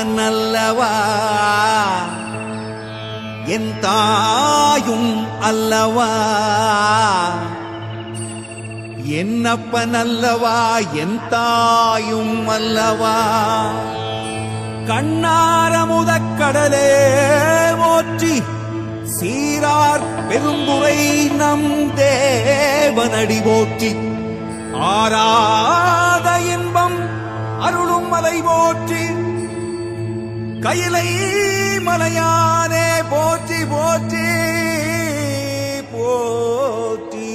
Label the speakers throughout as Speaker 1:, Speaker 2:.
Speaker 1: என்னப்பனல்லவா என் தாயும் அல்லவா, என்னப்பனல்லவா என் தாயும் அல்லவா. கண்ணாரமுதக்கடலே போற்றி சீரார் பெருந்துரை நம் தேவனடி போற்றி, ஆராத இன்பம் அருளும் மலை போற்றி, கையிலை மலையானே போற்றி போற்றி போற்றி.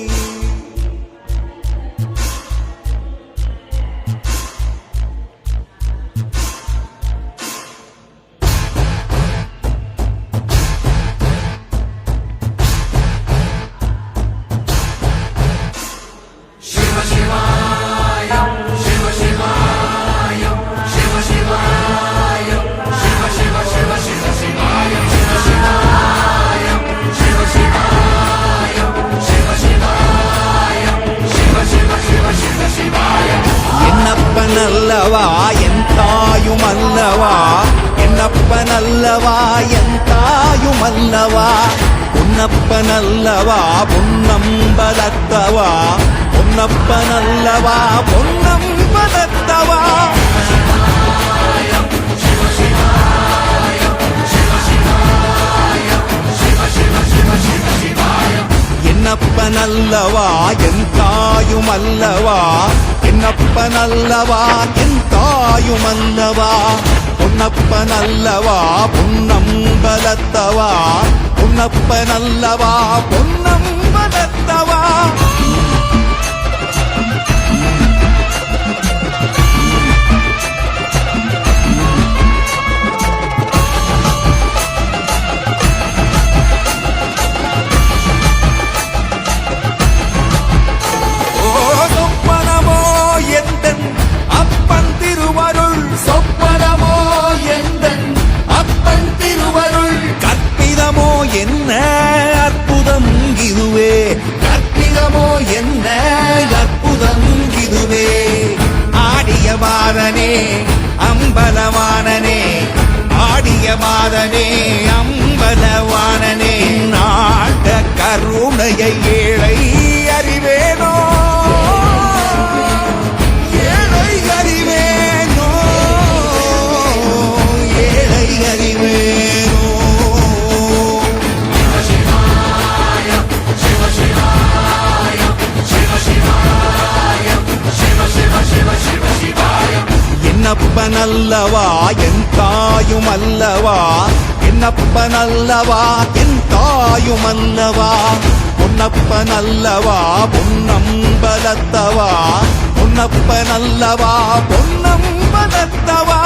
Speaker 1: என்னப்பனல்லவா என் தாயும் அல்லவா, என்னப்பனல்லவா என் தாயும் அல்லவா, பொன்னப்பனல்லவா பொன்னம்பலத்தவா, பொன்னப்பனல்லவா பொன்னம்பலத்தவா. என்னப்பனல்லவா என் தாயும் அல்லவா, என்னப்பனல்லவா என் தாயும் அல்லவா, பொன்னப்பனல்லவா பொன்னம்பலத்தவா, பொன்னப்பனல்லவா பொன்னம்பலத்தவா. என்ன அற்புதம் இதுவே, கற்பிதமோ என்ன அற்புதம் இதுவே. ஆடிய மாதனே அம்பலவானனே, ஆடிய மாதனே அம்பலவானனே, நாட கருணையை ஏழை அறிவேனோ, ஏழை அறிவேனோ, ஏழை அறிவேனோ. என்னப்பனல்லவா என் தாயும் அல்லவா, என்னப்பனல்லவா என் தாயும் அல்லவா, பொன்னப்பனல்லவா பொன்னம்பலத்தவா, பொன்னப்பனல்லவா பொன்னம்பலத்தவா.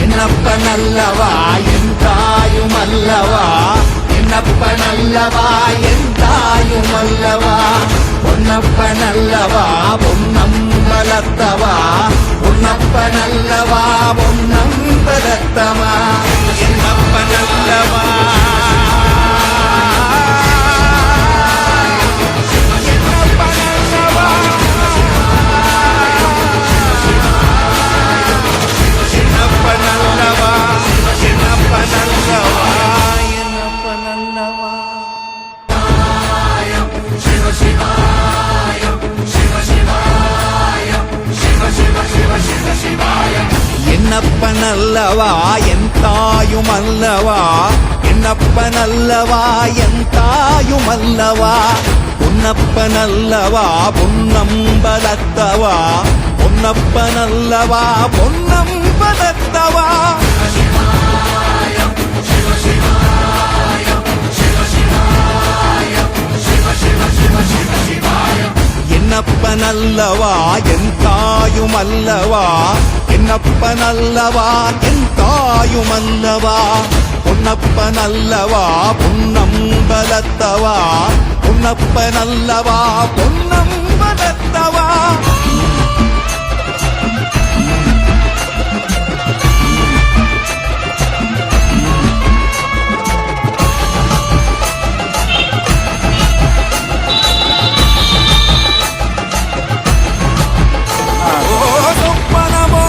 Speaker 1: என்னப்பனல்லவா என் தாயும் அல்லவா, என்னப்பனல்லவா என் தாயும் அல்லவா, பொன்னப்பனல்லவா பொன்னம்பலத்தவா, பொன்னப்பனல்லவா பொன்னம்பலத்தவா. என்னப்பனல்லவா என்னப்பனல்லவா என் தாயும் அல்லவா, என்னப்பனல்லவா என் தாயும் அல்லவா, பொன்னப்பனல்லவா பொன்னம்பலத்தவா, பொன்னப்பனல்லவா பொன்னம்பலத்தவா. என்னப்பனல்லவா என் தாயும் தாயும் அல்லவா என்னப்பன் அல்லவா என் தாயும் அல்லவா பொன்னப்பன் அல்லவா பொன்னம்பலத்தவா பொன்னப்பன் அல்லவா பொன்னம்பலத்தவா சொப்பனமோ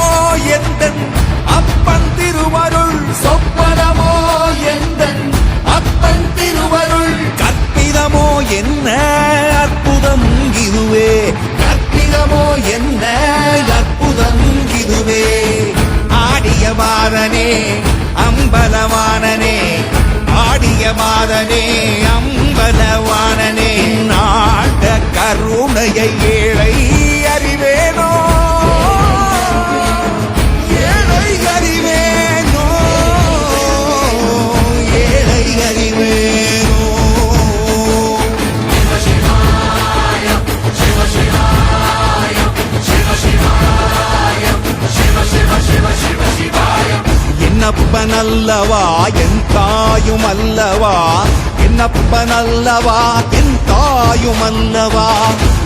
Speaker 1: எந்தன் அப்பன் திருவருள் சொப்பனமோ எந்தன் அப்பன் திருவருள் கற்பிதமோ என்ன அற்புதம் இதுவே கற்பிதமோ என்ன அற்புதம் இதுவே ஆடிய மாதனே அம்பலவானனே ஆடிய மாதனே அம்பலவானனே நாட கருணையை ஏழை அறிவேனோ ஏழை அறிவேனோ ஏழை அறிவேனோ என்னப்பன் அல்லவா என் தாயும் அல்லவா என்னப்பன் அல்லவா என் தாயும் அல்லவா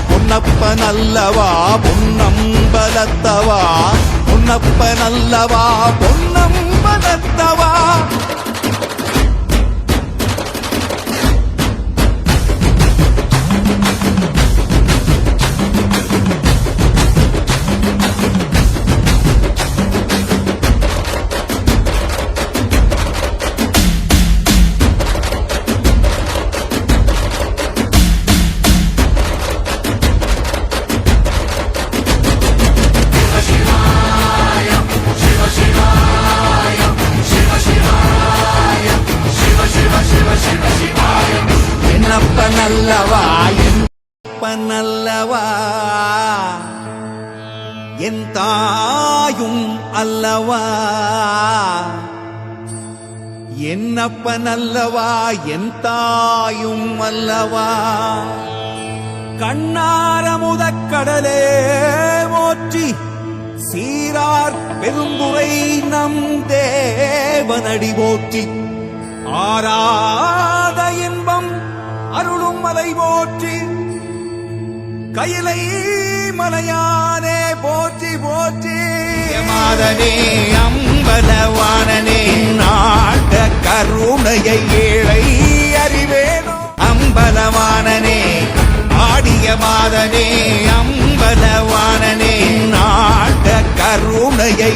Speaker 1: பொன்னப்பன் அல்லவா பொன்னம்பலத்தவா பொன்னப்பன் அல்லவா பொன்னம்பலத்தவா என்னப்பனல்லவா என்னப்பனல்லவா என் தாயும் அல்லவா என்னப்பனல்லவா என் தாயும் அல்லவா கண்ணாரமுதக் கடலே போற்றி சீரார் பெருந்துரை நம் தேவனடி போற்றி ஆராத இன்பம் அருளும் மலை போற்றி கையிலை மலையானே போற்றி போற்றி மாதனே அம்பலவானனே நாட கருணையை ஏழை அறிவேனோ அம்பலவானனே ஆடிய மாதனே அம்பலவானனே நாட கருணையை